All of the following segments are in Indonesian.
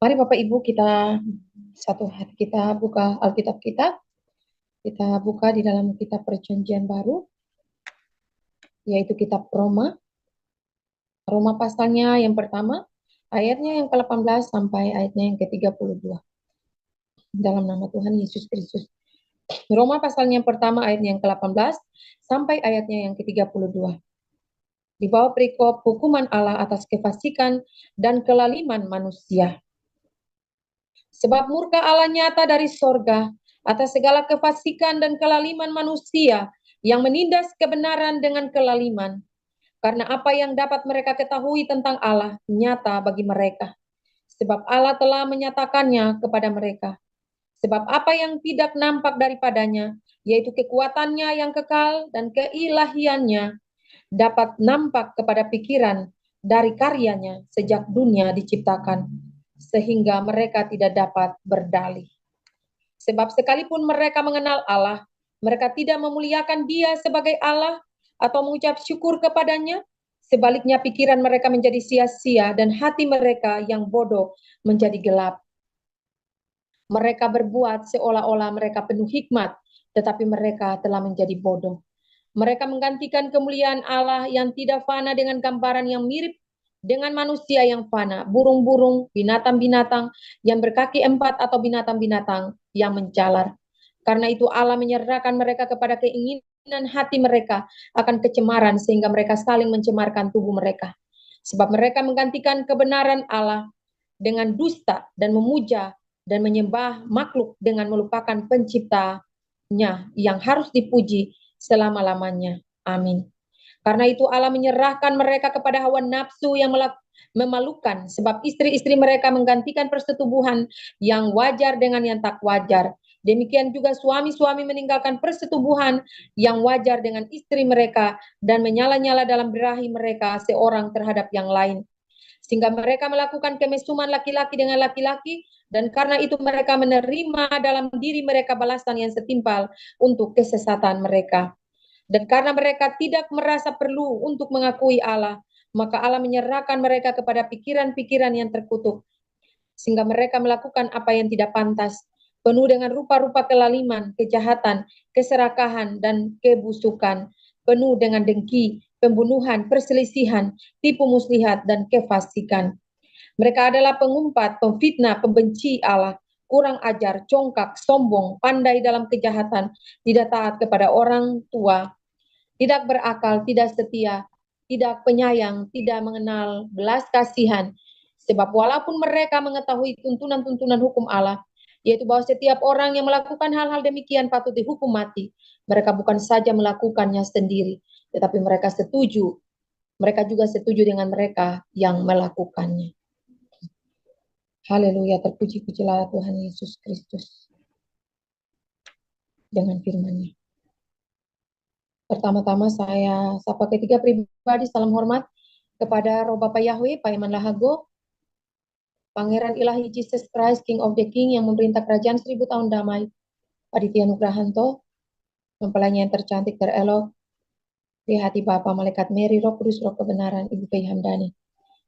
Mari Bapak Ibu satu hari kita buka Alkitab kita. Kita buka di dalam kitab Perjanjian Baru, yaitu kitab Roma. Roma pasalnya yang pertama, ayatnya yang ke-18 sampai ayatnya yang ke-32. Dalam nama Tuhan Yesus Kristus. Roma pasalnya yang pertama ayatnya yang ke-18 sampai ayatnya yang ke-32. Di bawah perikop hukuman Allah atas kefasikan dan kelaliman manusia. Sebab murka Allah nyata dari sorga atas segala kefasikan dan kelaliman manusia yang menindas kebenaran dengan kelaliman. Karena apa yang dapat mereka ketahui tentang Allah nyata bagi mereka. Sebab Allah telah menyatakannya kepada mereka. Sebab apa yang tidak nampak daripadanya, yaitu kekuatannya yang kekal dan keilahiannya, dapat nampak kepada pikiran dari karyanya sejak dunia diciptakan, sehingga mereka tidak dapat berdalih. Sebab sekalipun mereka mengenal Allah, mereka tidak memuliakan Dia sebagai Allah atau mengucap syukur kepadanya. Sebaliknya pikiran mereka menjadi sia-sia dan hati mereka yang bodoh menjadi gelap. Mereka berbuat seolah-olah mereka penuh hikmat, tetapi mereka telah menjadi bodoh. Mereka menggantikan kemuliaan Allah yang tidak fana dengan gambaran yang mirip dengan manusia yang fana, burung-burung, binatang-binatang yang berkaki empat atau binatang-binatang yang menjalar. Karena itu Allah menyerahkan mereka kepada keinginan hati mereka akan kecemaran sehingga mereka saling mencemarkan tubuh mereka. Sebab mereka menggantikan kebenaran Allah dengan dusta dan memuja dan menyembah makhluk dengan melupakan penciptanya yang harus dipuji selama-lamanya. Amin. Karena itu Allah menyerahkan mereka kepada hawa nafsu yang memalukan, sebab istri-istri mereka menggantikan persetubuhan yang wajar dengan yang tak wajar. Demikian juga suami-suami meninggalkan persetubuhan yang wajar dengan istri mereka dan menyala-nyala dalam birahi mereka seorang terhadap yang lain. Sehingga mereka melakukan kemesuman laki-laki dengan laki-laki, dan karena itu mereka menerima dalam diri mereka balasan yang setimpal untuk kesesatan mereka. Dan karena mereka tidak merasa perlu untuk mengakui Allah, maka Allah menyerahkan mereka kepada pikiran-pikiran yang terkutuk, sehingga mereka melakukan apa yang tidak pantas, penuh dengan rupa-rupa kelaliman, kejahatan, keserakahan, dan kebusukan, penuh dengan dengki, pembunuhan, perselisihan, tipu muslihat, dan kefasikan. Mereka adalah pengumpat, pemfitnah, pembenci Allah, kurang ajar, congkak, sombong, pandai dalam kejahatan, tidak taat kepada orang tua, tidak berakal, tidak setia, tidak penyayang, tidak mengenal belas kasihan. Sebab walaupun mereka mengetahui tuntunan-tuntunan hukum Allah, yaitu bahwa setiap orang yang melakukan hal-hal demikian patut dihukum mati, mereka bukan saja melakukannya sendiri, tetapi mereka juga setuju dengan mereka yang melakukannya. Haleluya, terpuji-pujilah Tuhan Yesus Kristus dengan firman-Nya. Pertama-tama saya sapa ketiga pribadi, salam hormat kepada Roh Bapa Yahweh, Pak Iman Lahago, Pangeran Ilahi Jesus Christ, King of the King yang memerintah kerajaan 1000 tahun damai, Aditya Nugrahanto, mempelainya yang tercantik terelok, di hati Bapa Malaikat Mary, Roh Kudus, Roh Kebenaran, Ibu Pei Hamdani.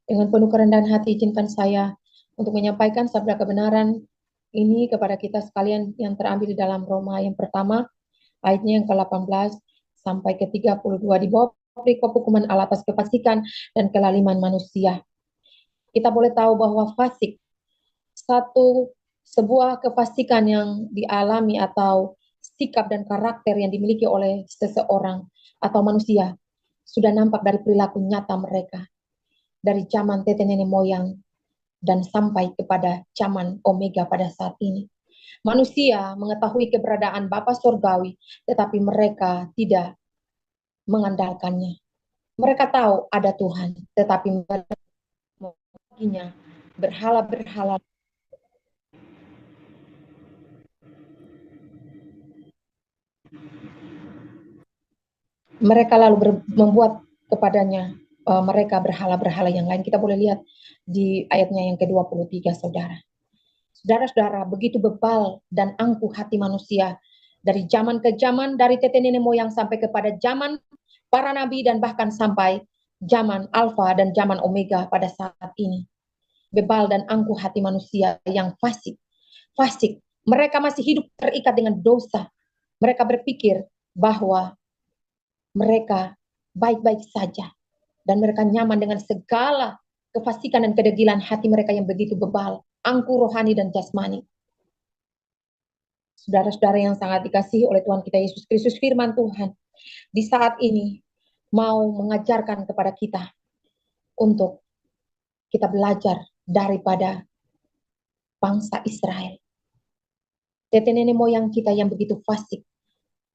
Dengan penuh kerendahan hati, izinkan saya untuk menyampaikan sabda kebenaran ini kepada kita sekalian yang terambil di dalam Roma yang pertama, ayatnya yang ke-18 sampai ke-32 di bawah perikop hukuman Allah atas kefasikan dan kelaliman manusia. Kita boleh tahu bahwa fasik, sebuah kefasikan yang dialami atau sikap dan karakter yang dimiliki oleh seseorang atau manusia sudah nampak dari perilaku nyata mereka dari zaman tete nenek moyang dan sampai kepada zaman Omega pada saat ini. Manusia mengetahui keberadaan Bapa Surgawi, tetapi mereka tidak mengandalkannya. Mereka tahu ada Tuhan, tetapi mereka memilikinya berhala-berhala. Mereka lalu membuat kepadanya mereka berhala-berhala yang lain. Kita boleh lihat di ayatnya yang ke-23, saudara. Saudara-saudara, begitu bebal dan angkuh hati manusia dari zaman ke zaman, dari tete nenek moyang sampai kepada zaman para nabi dan bahkan sampai zaman Alfa dan zaman Omega pada saat ini. bebal dan angkuh hati manusia yang fasik. Fasik. Mereka masih hidup terikat dengan dosa. Mereka berpikir bahwa mereka baik-baik saja. Dan mereka nyaman dengan segala kefasikan dan kedegilan hati mereka yang begitu bebal. Angkuh rohani dan jasmani. Saudara-saudara yang sangat dikasihi oleh Tuhan kita Yesus Kristus, firman Tuhan di saat ini mau mengajarkan kepada kita untuk kita belajar daripada bangsa Israel. Tete nenek moyang kita yang begitu fasik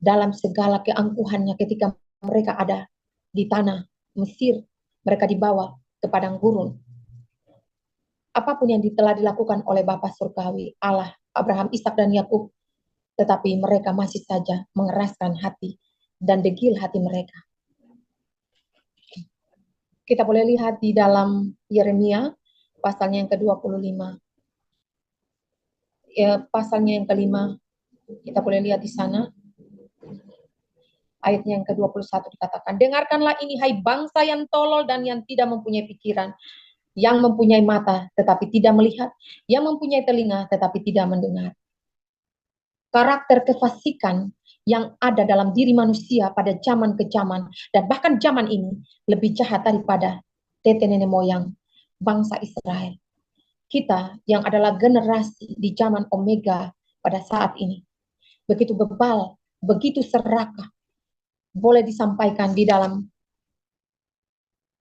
dalam segala keangkuhannya ketika mereka ada di tanah Mesir, mereka dibawa ke padang gurun. Apapun yang telah dilakukan oleh Bapa Surgawi, Allah, Abraham, Ishak dan Yakub, tetapi mereka masih saja mengeraskan hati dan degil hati mereka. Kita boleh lihat di dalam Yeremia pasalnya yang ke-25. Ya, pasalnya yang kelima, kita boleh lihat di sana. Ayatnya yang ke-21 dikatakan, dengarkanlah ini hai bangsa yang tolol dan yang tidak mempunyai pikiran, yang mempunyai mata tetapi tidak melihat, yang mempunyai telinga tetapi tidak mendengar. Karakter kefasikan yang ada dalam diri manusia pada zaman ke zaman, dan bahkan zaman ini lebih jahat daripada tete nenek moyang bangsa Israel. Kita yang adalah generasi di zaman Omega pada saat ini, begitu bebal, begitu serakah, boleh disampaikan di dalam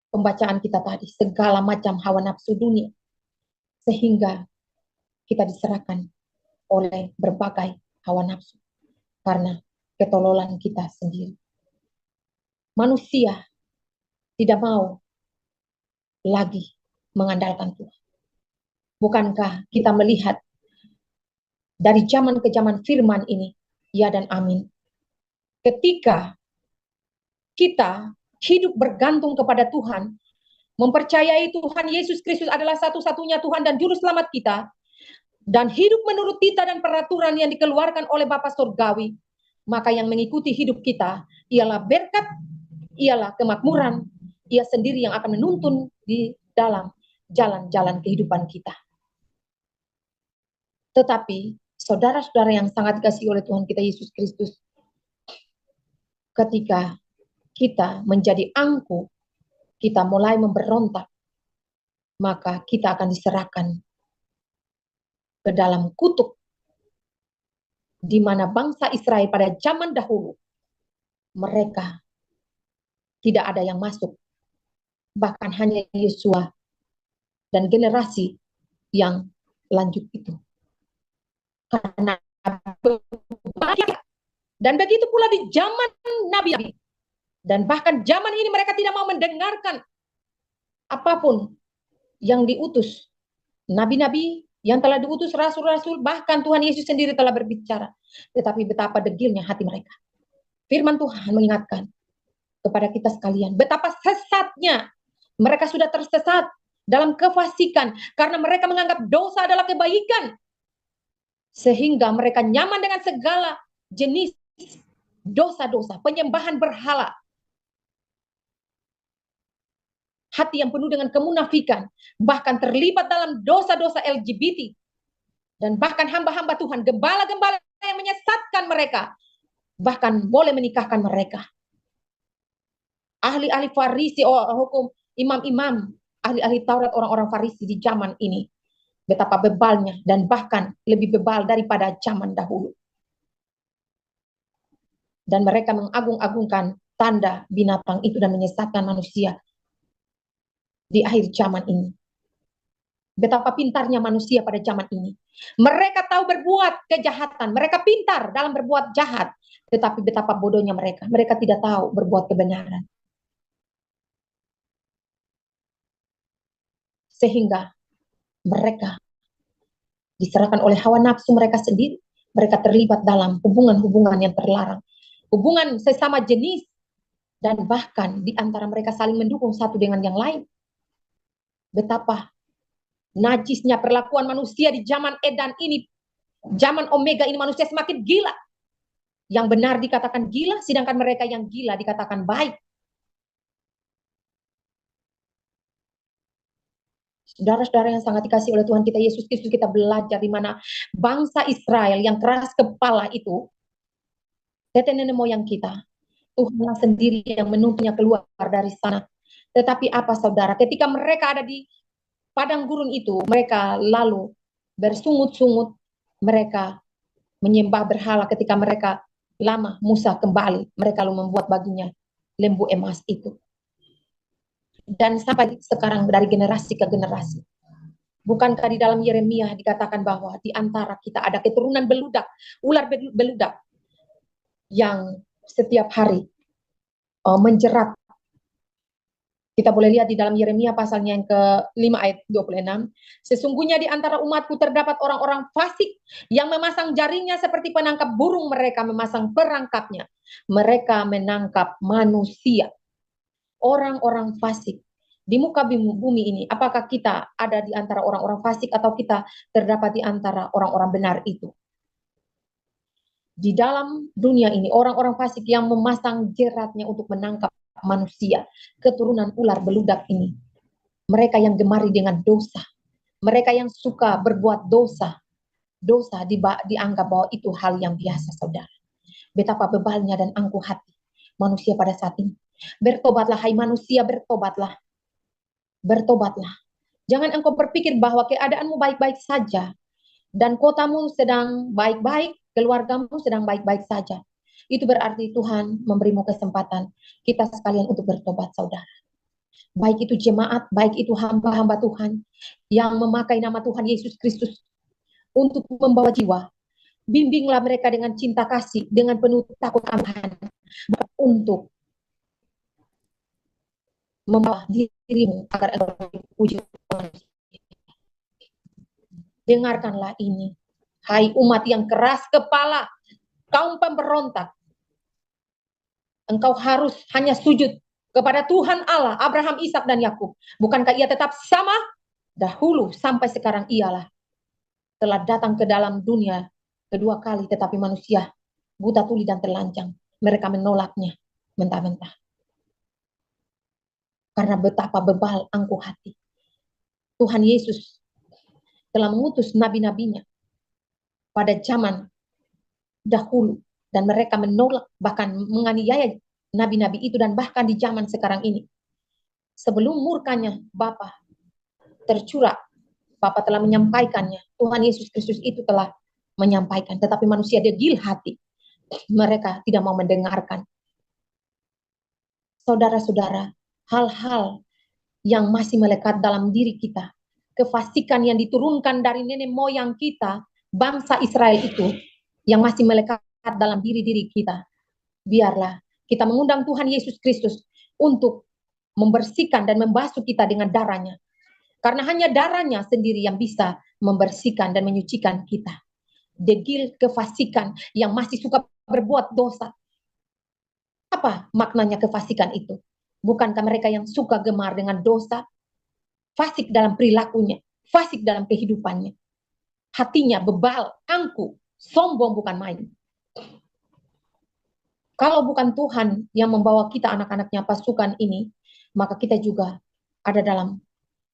pembacaan kita tadi, segala macam hawa nafsu dunia, sehingga kita diserahkan oleh berbagai hawa nafsu karena ketololan kita sendiri. Manusia tidak mau lagi mengandalkan Tuhan. Bukankah kita melihat dari zaman ke zaman firman ini, ya dan amin. Ketika kita hidup bergantung kepada Tuhan, mempercayai Tuhan Yesus Kristus adalah satu-satunya Tuhan dan Juru Selamat kita, dan hidup menurut titah dan peraturan yang dikeluarkan oleh Bapa Surgawi, maka yang mengikuti hidup kita ialah berkat, ialah kemakmuran, ia sendiri yang akan menuntun di dalam jalan-jalan kehidupan kita. Tetapi, saudara-saudara yang sangat dikasihi oleh Tuhan kita Yesus Kristus, ketika kita menjadi angkuh, kita mulai memberontak, maka kita akan diserahkan ke dalam kutuk, di mana bangsa Israel pada zaman dahulu, mereka tidak ada yang masuk, bahkan hanya Yosua dan generasi yang lanjut itu. Karena dan begitu pula di zaman Nabi, dan bahkan zaman ini mereka tidak mau mendengarkan apapun yang diutus nabi-nabi yang telah diutus, rasul-rasul, bahkan Tuhan Yesus sendiri telah berbicara. Tetapi betapa degilnya hati mereka. Firman Tuhan mengingatkan kepada kita sekalian, betapa sesatnya mereka sudah tersesat dalam kefasikan karena mereka menganggap dosa adalah kebaikan, sehingga mereka nyaman dengan segala jenis dosa-dosa, penyembahan berhala, hati yang penuh dengan kemunafikan, bahkan terlibat dalam dosa-dosa LGBT, dan bahkan hamba-hamba Tuhan, gembala-gembala yang menyesatkan mereka, bahkan boleh menikahkan mereka. Ahli-ahli Farisi, hukum, imam-imam, ahli-ahli Taurat, orang-orang Farisi di zaman ini, betapa bebalnya, dan bahkan lebih bebal daripada zaman dahulu. Dan mereka mengagung-agungkan tanda binatang itu dan menyesatkan manusia di akhir zaman ini. Betapa pintarnya manusia pada zaman ini. Mereka tahu berbuat kejahatan, mereka pintar dalam berbuat jahat, tetapi betapa bodohnya mereka. Mereka tidak tahu berbuat kebenaran. Sehingga mereka diserahkan oleh hawa nafsu mereka sendiri. Mereka terlibat dalam hubungan-hubungan yang terlarang, hubungan sesama jenis, dan bahkan di antara mereka saling mendukung satu dengan yang lain. Betapa najisnya perlakuan manusia di zaman Edan ini, zaman Omega ini, manusia semakin gila. Yang benar dikatakan gila, sedangkan mereka yang gila dikatakan baik. Saudara-saudara yang sangat dikasih oleh Tuhan kita Yesus Kristus, kita belajar di mana bangsa Israel yang keras kepala itu, nenek moyang kita, Tuhanlah sendiri yang menuntunnya keluar dari sana. Tetapi apa saudara, ketika mereka ada di padang gurun itu, mereka lalu bersungut-sungut, mereka menyembah berhala. Ketika mereka lama Musa kembali, mereka lalu membuat baginya lembu emas itu. Dan sampai sekarang dari generasi ke generasi. Bukankah di dalam Yeremia dikatakan bahwa di antara kita ada keturunan beludak, ular beludak yang setiap hari menjerat. Kita boleh lihat di dalam Yeremia pasalnya yang ke-5 ayat 26. Sesungguhnya di antara umatku terdapat orang-orang fasik yang memasang jaringnya seperti penangkap burung, mereka memasang perangkapnya. Mereka menangkap manusia. Orang-orang fasik di muka bumi ini, apakah kita ada di antara orang-orang fasik atau kita terdapat di antara orang-orang benar itu? Di dalam dunia ini, orang-orang fasik yang memasang jeratnya untuk menangkap manusia, keturunan ular beludak ini. Mereka yang gemari dengan dosa, mereka yang suka berbuat dosa, dosa dianggap bahwa itu hal yang biasa, saudara. Betapa bebalnya dan angkuh hati manusia pada saat ini. Bertobatlah, hai manusia, bertobatlah. Bertobatlah. Jangan engkau berpikir bahwa keadaanmu baik-baik saja dan kotamu sedang baik-baik, keluargamu sedang baik-baik saja. Itu berarti Tuhan memberimu kesempatan kita sekalian untuk bertobat, saudara. Baik itu jemaat, baik itu hamba-hamba Tuhan yang memakai nama Tuhan Yesus Kristus untuk membawa jiwa. Bimbinglah mereka dengan cinta kasih, dengan penuh takut aman, untuk membawa dirimu agar engkau dipuji. Dengarkanlah ini, hai umat yang keras kepala, kaum pemberontak. Engkau harus hanya sujud kepada Tuhan Allah, Abraham, Ishak, dan Yakub. Bukankah ia tetap sama dahulu sampai sekarang? Ialah telah datang ke dalam dunia kedua kali, tetapi manusia buta tuli dan telanjang. Mereka menolaknya mentah-mentah. Karena betapa bebal angkuh hati. Tuhan Yesus telah mengutus nabi-nabinya pada zaman dahulu. Dan mereka menolak, bahkan menganiaya nabi-nabi itu, dan bahkan di zaman sekarang ini. Sebelum murkanya Bapa tercurah, Bapa telah menyampaikannya. Tuhan Yesus Kristus itu telah menyampaikan. Tetapi manusia degil hati. Mereka tidak mau mendengarkan. Saudara-saudara, hal-hal yang masih melekat dalam diri kita, kefasikan yang diturunkan dari nenek moyang kita, bangsa Israel itu, yang masih melekat dalam diri-diri kita. Biarlah kita mengundang Tuhan Yesus Kristus untuk membersihkan dan membasuh kita dengan darahnya. Karena hanya darahnya sendiri yang bisa membersihkan dan menyucikan kita. Degil kefasikan yang masih suka berbuat dosa. Apa maknanya kefasikan itu? Bukankah mereka yang suka gemar dengan dosa, fasik dalam perilakunya, fasik dalam kehidupannya, hatinya bebal, angkuh, sombong bukan main. Kalau bukan Tuhan yang membawa kita anak-anaknya pasukan ini, maka kita juga ada dalam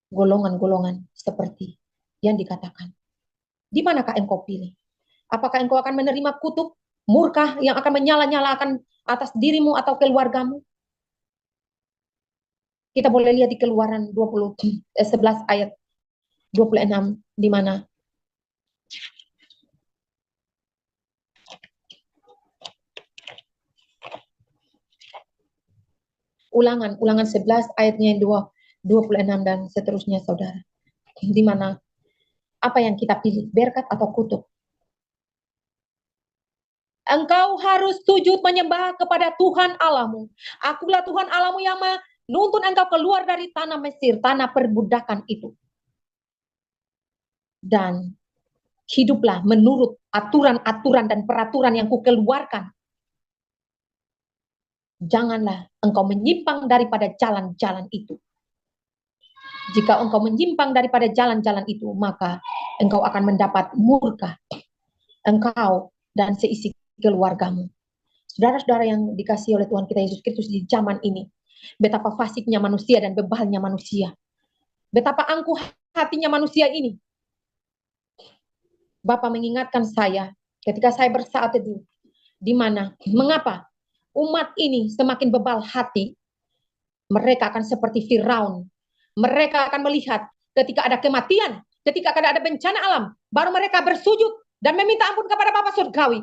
golongan-golongan seperti yang dikatakan. Di manakah engkau pilih? Apakah engkau akan menerima kutuk, murka yang akan menyala-nyala akan atas dirimu atau keluargamu? Kita boleh lihat di Keluaran 11 ayat 26, di mana Ulangan 11 ayatnya 26 dan seterusnya, saudara. Di mana apa yang kita pilih, berkat atau kutuk? Engkau harus sujud menyembah kepada Tuhan Allahmu. Akulah Tuhan Allahmu yang menuntun engkau keluar dari tanah Mesir, tanah perbudakan itu. Dan hiduplah menurut aturan-aturan dan peraturan yang kukeluarkan. Janganlah engkau menyimpang daripada jalan-jalan itu. Jika engkau menyimpang daripada jalan-jalan itu, maka engkau akan mendapat murka. Engkau dan seisi keluargamu. Saudara-saudara yang dikasihi oleh Tuhan kita Yesus Kristus di zaman ini, betapa fasiknya manusia dan bebalnya manusia. Betapa angkuh hatinya manusia ini. Bapa mengingatkan saya ketika saya bersaat itu, di mana, mengapa umat ini semakin bebal hati, mereka akan seperti Firaun. Mereka akan melihat ketika ada kematian, ketika akan ada bencana alam, baru mereka bersujud dan meminta ampun kepada Bapa Surgawi.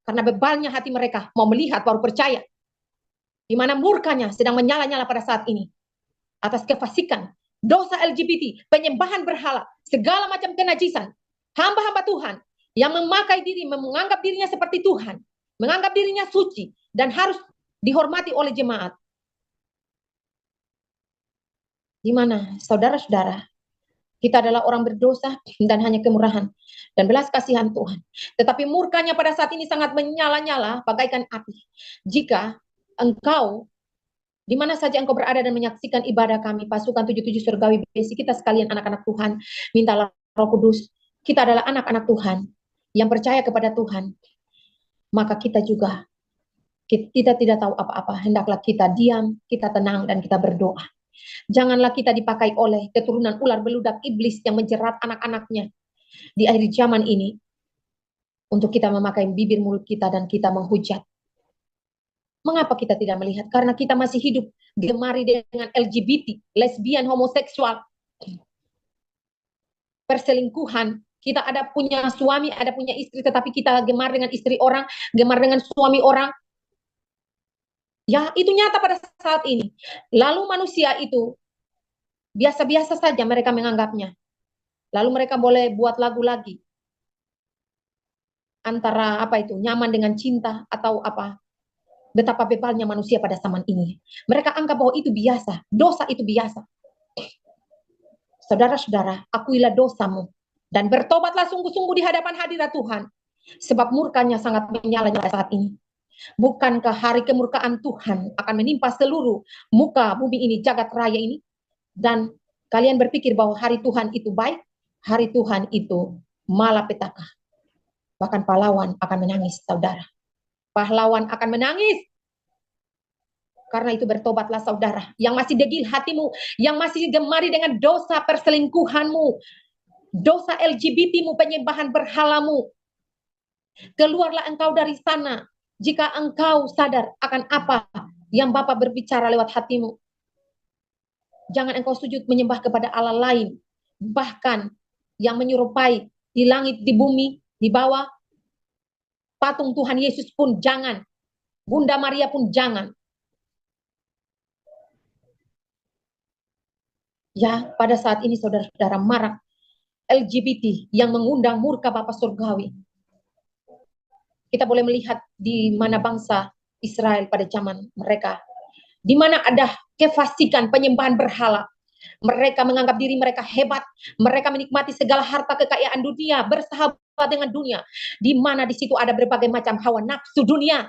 Karena bebalnya hati mereka, mau melihat baru percaya. Di mana murkanya sedang menyala-nyala pada saat ini. Atas kefasikan, dosa LGBT, penyembahan berhala, segala macam kenajisan. Hamba-hamba Tuhan yang memakai diri, menganggap dirinya seperti Tuhan, menganggap dirinya suci, dan harus dihormati oleh jemaat. Di mana, saudara-saudara, kita adalah orang berdosa dan hanya kemurahan dan belas kasihan Tuhan. Tetapi murkanya pada saat ini sangat menyala-nyala bagaikan api. Jika engkau di mana saja engkau berada dan menyaksikan ibadah kami, pasukan 77 surgawi besi, kita sekalian anak-anak Tuhan, mintalah Roh Kudus, kita adalah anak-anak Tuhan yang percaya kepada Tuhan. Maka kita juga, kita tidak tahu apa-apa, hendaklah kita diam, kita tenang, dan kita berdoa. Janganlah kita dipakai oleh keturunan ular beludak iblis yang menjerat anak-anaknya di akhir zaman ini, untuk kita memakai bibir mulut kita dan kita menghujat. Mengapa kita tidak melihat? Karena kita masih hidup gemari dengan LGBT, lesbian, homoseksual, perselingkuhan. Kita ada punya suami, ada punya istri, tetapi kita gemar dengan istri orang, gemar dengan suami orang. Ya, itu nyata pada saat ini. Lalu manusia itu biasa-biasa saja mereka menganggapnya. Lalu mereka boleh buat lagu lagi. Antara apa itu, nyaman dengan cinta atau apa. Betapa bebalnya manusia pada zaman ini. Mereka anggap bahwa itu biasa, dosa itu biasa. Saudara-saudara, akuilah dosamu dan bertobatlah sungguh-sungguh di hadapan hadirat Tuhan. Sebab murkanya sangat menyala-nyala saat ini. Bukankah hari kemurkaan Tuhan akan menimpa seluruh muka bumi ini, jagat raya ini? Dan kalian berpikir bahwa hari Tuhan itu baik? Hari Tuhan itu malapetaka. Bahkan pahlawan akan menangis, saudara. Pahlawan akan menangis. Karena itu bertobatlah saudara, yang masih degil hatimu, yang masih gemari dengan dosa perselingkuhanmu, dosa LGBT-mu, penyembahan berhalamu. Keluarlah engkau dari sana, jika engkau sadar akan apa yang Bapa berbicara lewat hatimu. Jangan engkau sujud menyembah kepada Allah lain, bahkan yang menyerupai di langit, di bumi, di bawah, patung Tuhan Yesus pun jangan, Bunda Maria pun jangan. Ya, pada saat ini saudara-saudara marak LGBT yang mengundang murka Bapa Surgawi. Kita boleh melihat di mana bangsa Israel pada zaman mereka, di mana ada kefasikan, penyembahan berhala. Mereka menganggap diri mereka hebat, mereka menikmati segala harta kekayaan dunia, bersahabat dengan dunia, di mana di situ ada berbagai macam hawa nafsu dunia.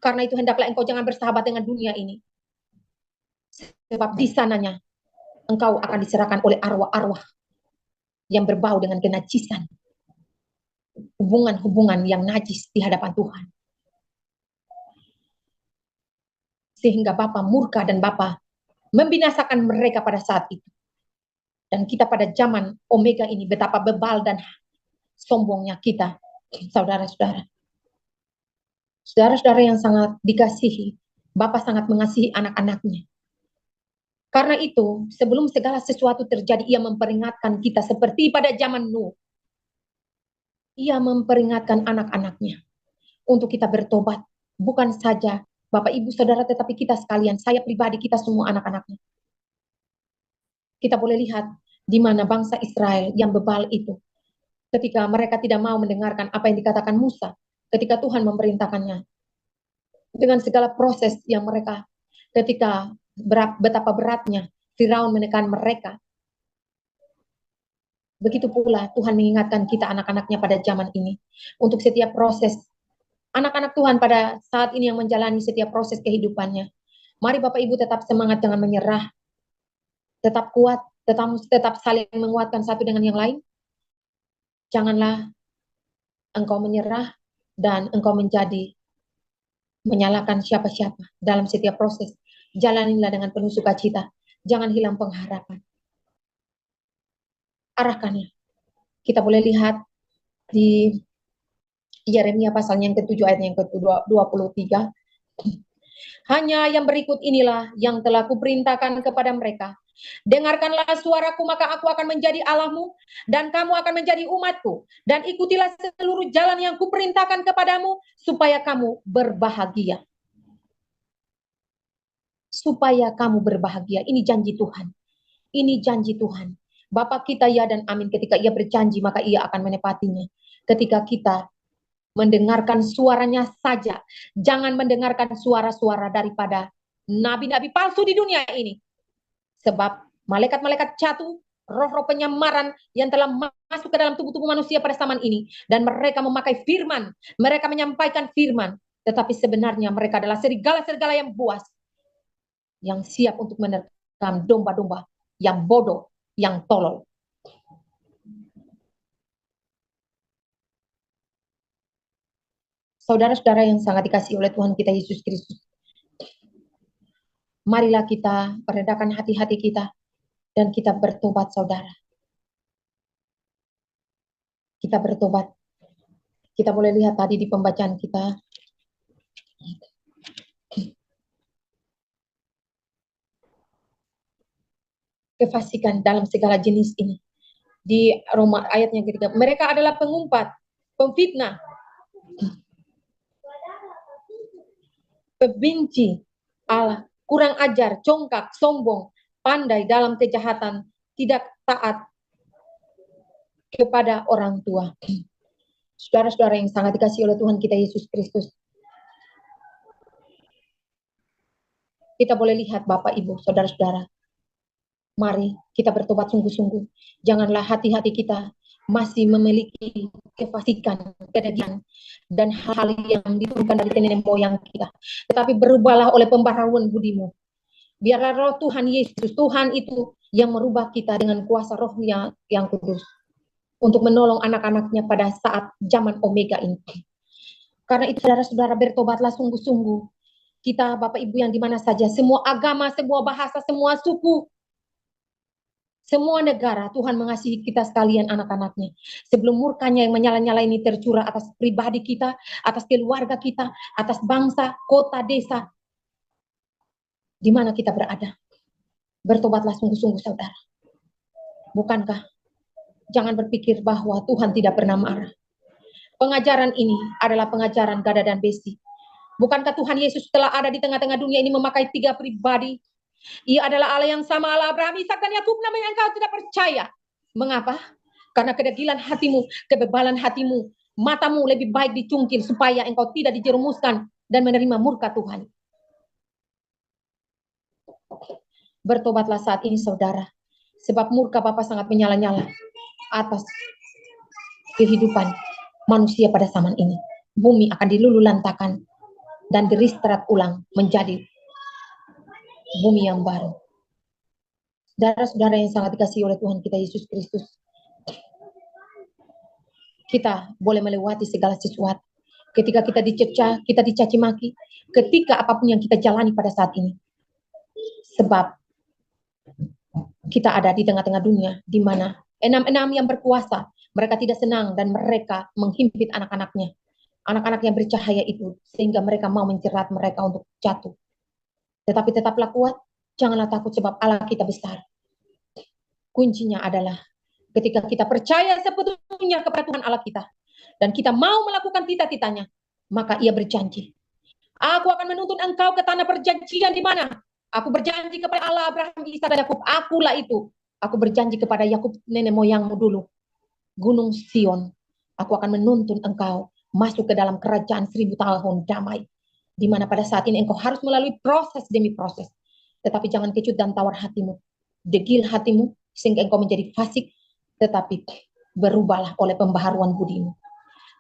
Karena itu hendaklah engkau jangan bersahabat dengan dunia ini. Sebab di sananya engkau akan diserahkan oleh arwah-arwah yang berbau dengan kenajisan. Hubungan-hubungan yang najis di hadapan Tuhan. Sehingga Bapa murka dan Bapa membinasakan mereka pada saat itu. Dan kita pada zaman Omega ini betapa bebal dan sombongnya kita, saudara-saudara. Saudara-saudara yang sangat dikasihi, Bapa sangat mengasihi anak-anaknya. Karena itu, sebelum segala sesuatu terjadi, ia memperingatkan kita seperti pada zaman Nuh. Ia memperingatkan anak-anaknya untuk kita bertobat. Bukan saja Bapak, Ibu, Saudara, tetapi kita sekalian, saya pribadi, kita semua anak-anaknya. Kita boleh lihat di mana bangsa Israel yang bebal itu, ketika mereka tidak mau mendengarkan apa yang dikatakan Musa, ketika Tuhan memerintahkannya, dengan segala proses yang mereka, ketika betapa beratnya Firaun menekan mereka. Begitu pula Tuhan mengingatkan kita anak-anaknya pada zaman ini, untuk setiap proses, anak-anak Tuhan pada saat ini yang menjalani setiap proses kehidupannya. Mari Bapak Ibu tetap semangat, jangan menyerah, tetap kuat, tetap saling menguatkan satu dengan yang lain. Janganlah engkau menyerah dan engkau menjadi menyalahkan siapa-siapa dalam setiap proses. Jalanilah dengan penuh sukacita. Jangan hilang pengharapan. arahkanlah. Kita boleh lihat di Yeremia pasal yang ke-7 ayat yang ke-23. Hanya yang berikut inilah yang telah kuperintahkan kepada mereka. Dengarkanlah suaraku, maka aku akan menjadi Allahmu, dan kamu akan menjadi umatku. Dan ikutilah seluruh jalan yang kuperintahkan kepadamu, supaya kamu berbahagia. Supaya kamu berbahagia. Ini janji Tuhan. Ini janji Tuhan. Bapa kita ya dan amin. Ketika ia berjanji, maka ia akan menepatinya. Ketika kita mendengarkan suaranya saja. Jangan mendengarkan suara-suara daripada nabi-nabi palsu di dunia ini. Sebab malaikat-malaikat jatuh, roh-roh penyamaran yang telah masuk ke dalam tubuh-tubuh manusia pada zaman ini. Dan mereka memakai firman. Mereka menyampaikan firman. Tetapi sebenarnya mereka adalah serigala-serigala yang buas. Yang siap untuk menerkam domba-domba yang bodoh, yang tolol. Saudara-saudara yang sangat dikasihi oleh Tuhan kita Yesus Kristus, marilah kita meredakan hati-hati kita dan kita bertobat, saudara. Kita bertobat. Kita boleh lihat tadi di pembacaan kita. Kefasikan dalam segala jenis ini. Di Roma ayat yang ketiga. Mereka adalah pengumpat, pemfitnah, pembenci Allah, kurang ajar, congkak, sombong, pandai dalam kejahatan, tidak taat kepada orang tua. Saudara-saudara yang sangat dikasihi oleh Tuhan kita Yesus Kristus, kita boleh lihat Bapak, Ibu, saudara-saudara, mari kita bertobat sungguh-sungguh. Janganlah hati-hati kita masih memiliki kefasikan, kedegian, dan hal yang diturunkan dari nenek moyang kita. Tetapi berubahlah oleh pembaharuan budimu. Biarlah roh Tuhan Yesus, Tuhan itu yang merubah kita dengan kuasa rohnya yang kudus. Untuk menolong anak-anaknya pada saat zaman Omega ini. Karena itu saudara-saudara bertobatlah sungguh-sungguh. Kita Bapak Ibu yang dimana saja, semua agama, semua bahasa, semua suku, semua negara, Tuhan mengasihi kita sekalian anak-anaknya. Sebelum murkanya yang menyala-nyala ini tercurah atas pribadi kita, atas keluarga kita, atas bangsa, kota, desa, di mana kita berada. Bertobatlah sungguh-sungguh saudara. Bukankah? Jangan berpikir bahwa Tuhan tidak pernah marah. Pengajaran ini adalah pengajaran gada dan besi. Bukankah Tuhan Yesus telah ada di tengah-tengah dunia ini memakai 3 pribadi? Ia adalah Allah yang sama, Allah Abraham, Ishak dan Yakub, namanya engkau tidak percaya. Mengapa? Karena kedegilan hatimu, kebebalan hatimu, matamu lebih baik dicungkil supaya engkau tidak dijerumuskan dan menerima murka Tuhan. Bertobatlah saat ini saudara, sebab murka Bapa sangat menyala-nyala atas kehidupan manusia pada zaman ini. Bumi akan dilululantakan dan diristrat ulang menjadi bumi yang baru. Saudara-saudara yang sangat dikasihi oleh Tuhan kita Yesus Kristus, kita boleh melewati segala sesuatu. Ketika kita dicecah, kita dicaci maki, ketika apapun yang kita jalani pada saat ini. Sebab kita ada di tengah-tengah dunia, di mana enam-enam yang berkuasa, mereka tidak senang dan mereka menghimpit anak-anaknya. Anak-anak yang bercahaya itu, sehingga mereka mau menjerat mereka untuk jatuh. Tetapi tetaplah kuat, janganlah takut sebab Allah kita besar. Kuncinya adalah ketika kita percaya sepenuhnya kepada Tuhan Allah kita, dan kita mau melakukan tita-titanya, maka ia berjanji, aku akan menuntun engkau ke tanah perjanjian di mana? Aku berjanji kepada Allah, Abraham, Ishak dan Yakub, akulah itu. Aku berjanji kepada Yakub nenek moyangmu dulu, Gunung Sion, aku akan menuntun engkau masuk ke dalam kerajaan 1000 tahun damai, di mana pada saat ini engkau harus melalui proses demi proses. Tetapi jangan kecut dan tawar hatimu, degil hatimu, sehingga engkau menjadi fasik, tetapi berubahlah oleh pembaharuan budimu.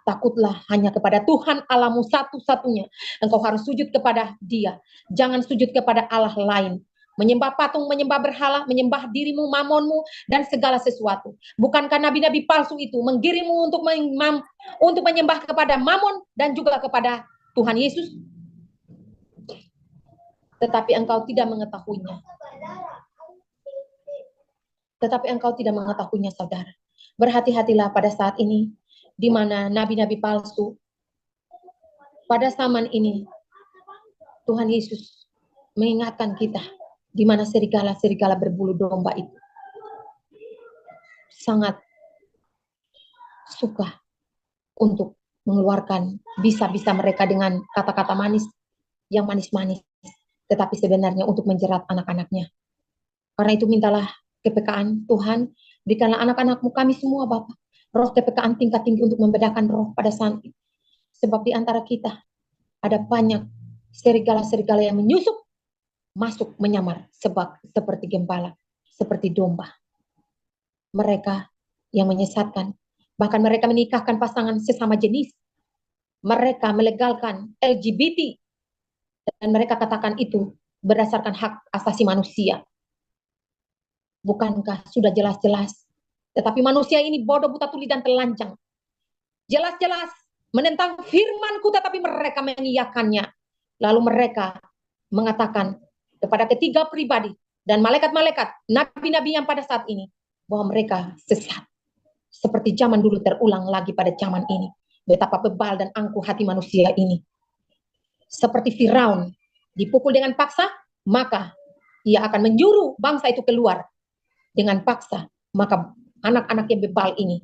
Takutlah hanya kepada Tuhan Allahmu satu-satunya. Engkau harus sujud kepada Dia. Jangan sujud kepada Allah lain. Menyembah patung, menyembah berhala, menyembah dirimu, mamonmu, dan segala sesuatu. Bukankah nabi-nabi palsu itu menggiringmu untuk menyembah kepada mamon dan juga kepada Tuhan Yesus? Tetapi engkau tidak mengetahuinya. tetapi engkau tidak mengetahuinya, saudara. Berhati-hatilah pada saat ini, di mana nabi-nabi palsu, pada zaman ini, Tuhan Yesus mengingatkan kita, di mana serigala-serigala berbulu domba itu sangat suka untuk mengeluarkan bisa-bisa mereka dengan kata-kata manis, yang manis-manis, tetapi sebenarnya untuk menjerat anak-anaknya. Karena itu mintalah kepekaan Tuhan, berikanlah anak-anakmu kami semua Bapa, roh kepekaan tingkat tinggi untuk membedakan roh pada saat ini. Sebab di antara kita ada banyak serigala-serigala yang menyusup, masuk menyamar seperti gembala, seperti domba. Mereka yang menyesatkan, bahkan mereka menikahkan pasangan sesama jenis. Mereka melegalkan LGBT, dan mereka katakan itu berdasarkan hak asasi manusia. Bukankah sudah jelas-jelas? Tetapi manusia ini bodoh, buta tuli, dan telanjang. Jelas-jelas menentang firman-Ku, tetapi mereka mengiyakannya. Lalu mereka mengatakan kepada ketiga pribadi dan malaikat-malaikat, nabi-nabi yang pada saat ini, bahwa mereka sesat. Seperti zaman dulu terulang lagi pada zaman ini. Betapa bebal dan angkuh hati manusia ini. Seperti Firaun dipukul dengan paksa, maka ia akan menyuruh bangsa itu keluar dengan paksa. Maka anak-anak yang bebal ini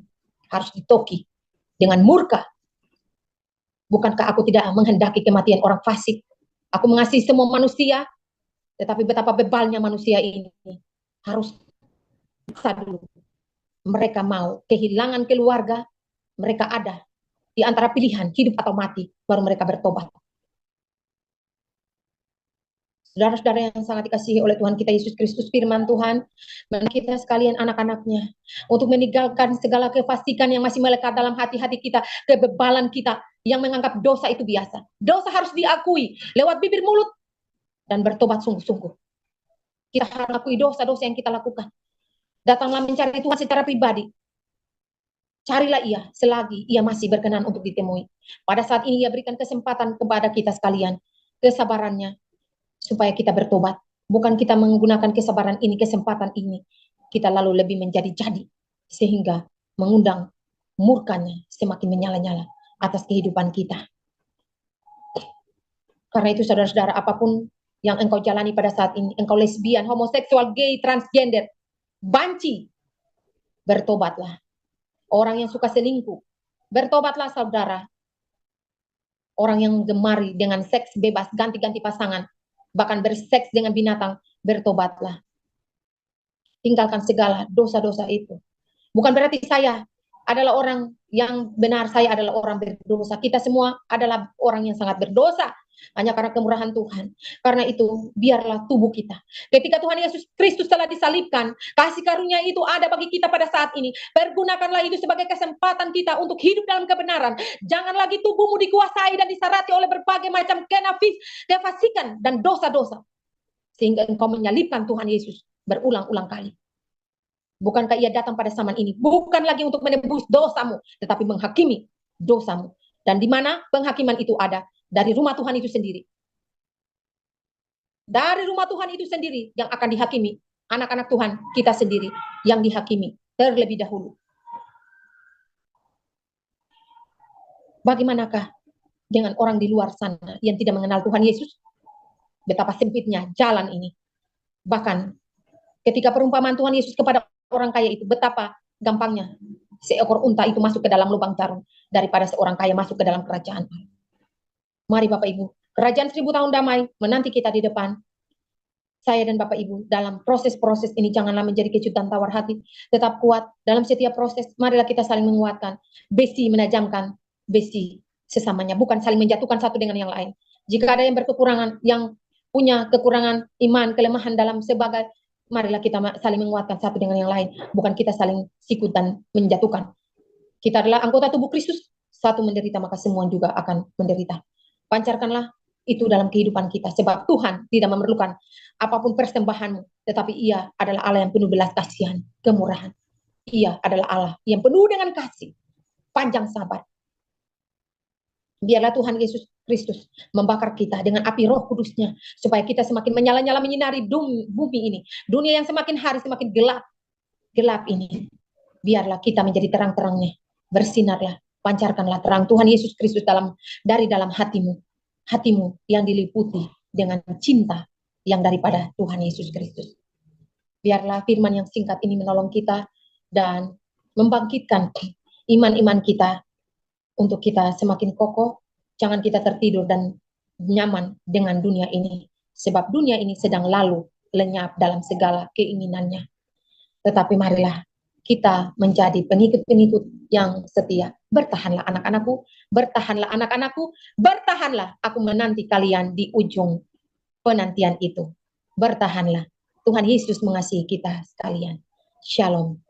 harus ditoki dengan murka. Bukankah aku tidak menghendaki kematian orang fasik? Aku mengasihi semua manusia, tetapi betapa bebalnya manusia ini. Harus dulu. Mereka mau kehilangan keluarga, mereka ada di antara pilihan hidup atau mati, baru mereka bertobat. Saudara-saudara yang sangat dikasihi oleh Tuhan kita Yesus Kristus, firman Tuhan, kita sekalian anak-anaknya, untuk meninggalkan segala kefasikan yang masih melekat dalam hati-hati kita, kebebalan kita, yang menganggap dosa itu biasa. Dosa harus diakui lewat bibir mulut, dan bertobat sungguh-sungguh. Kita harus akui dosa-dosa yang kita lakukan. Datanglah mencari Tuhan secara pribadi. Carilah ia selagi ia masih berkenan untuk ditemui. Pada saat ini ia berikan kesempatan kepada kita sekalian, kesabarannya, supaya kita bertobat. Bukan kita menggunakan kesabaran ini, kesempatan ini, kita lalu lebih menjadi-jadi, sehingga mengundang murkanya semakin menyala-nyala atas kehidupan kita. Karena itu saudara-saudara, apapun yang engkau jalani pada saat ini, engkau lesbian, homoseksual, gay, transgender, banci, bertobatlah. Orang yang suka selingkuh, bertobatlah saudara. Orang yang gemari dengan seks bebas, ganti-ganti pasangan, bahkan berseks dengan binatang, bertobatlah. Tinggalkan segala dosa-dosa itu. Bukan berarti saya adalah orang yang benar, saya adalah orang berdosa. Kita semua adalah orang yang sangat berdosa, hanya karena kemurahan Tuhan. Karena itu, biarlah tubuh kita. Ketika Tuhan Yesus Kristus telah disalibkan, kasih karunia itu ada bagi kita pada saat ini. Pergunakanlah itu sebagai kesempatan kita untuk hidup dalam kebenaran. Jangan lagi tubuhmu dikuasai dan disarati oleh berbagai macam kefasikan dan dosa-dosa. Sehingga engkau menyalibkan Tuhan Yesus berulang-ulang kali. Bukankah ia datang pada zaman ini? Bukan lagi untuk menebus dosamu, tetapi menghakimi dosamu. Dan di mana penghakiman itu ada? Dari rumah Tuhan itu sendiri. Dari rumah Tuhan itu sendiri yang akan dihakimi. Anak-anak Tuhan kita sendiri yang dihakimi terlebih dahulu. Bagaimanakah dengan orang di luar sana yang tidak mengenal Tuhan Yesus? Betapa sempitnya jalan ini. Bahkan ketika perumpamaan Tuhan Yesus kepada orang kaya itu, betapa gampangnya seekor unta itu masuk ke dalam lubang jarum daripada seorang kaya masuk ke dalam kerajaan. Mari Bapak Ibu, kerajaan 1000 tahun damai menanti kita di depan. Saya dan Bapak Ibu dalam proses-proses ini janganlah menjadi kecut dan tawar hati, tetap kuat dalam setiap proses. Marilah kita saling menguatkan, besi menajamkan besi sesamanya, bukan saling menjatuhkan satu dengan yang lain. Jika ada yang berkekurangan, yang punya kekurangan iman, kelemahan dalam sebagai, marilah kita saling menguatkan satu dengan yang lain, bukan kita saling sikut dan menjatuhkan. Kita adalah anggota tubuh Kristus, satu menderita maka semua juga akan menderita. Pancarkanlah itu dalam kehidupan kita, sebab Tuhan tidak memerlukan apapun persembahanmu, tetapi Ia adalah Allah yang penuh belas kasihan, kemurahan. Ia adalah Allah yang penuh dengan kasih, panjang sabar. Biarlah Tuhan Yesus Kristus membakar kita dengan api Roh Kudus-Nya, supaya kita semakin menyala-nyala menyinari bumi ini. Dunia yang semakin hari semakin gelap. gelap ini, biarlah kita menjadi terang-terangnya. Bersinarlah, pancarkanlah terang Tuhan Yesus Kristus dari dalam hatimu. Hatimu yang diliputi dengan cinta yang daripada Tuhan Yesus Kristus. Biarlah firman yang singkat ini menolong kita dan membangkitkan iman-iman kita untuk kita semakin kokoh. Jangan kita tertidur dan nyaman dengan dunia ini. Sebab dunia ini sedang lalu lenyap dalam segala keinginannya. Tetapi marilah kita menjadi pengikut-pengikut yang setia. Bertahanlah anak-anakku, bertahanlah anak-anakku, bertahanlah, aku menanti kalian di ujung penantian itu. Bertahanlah. Tuhan Yesus mengasihi kita sekalian. Shalom.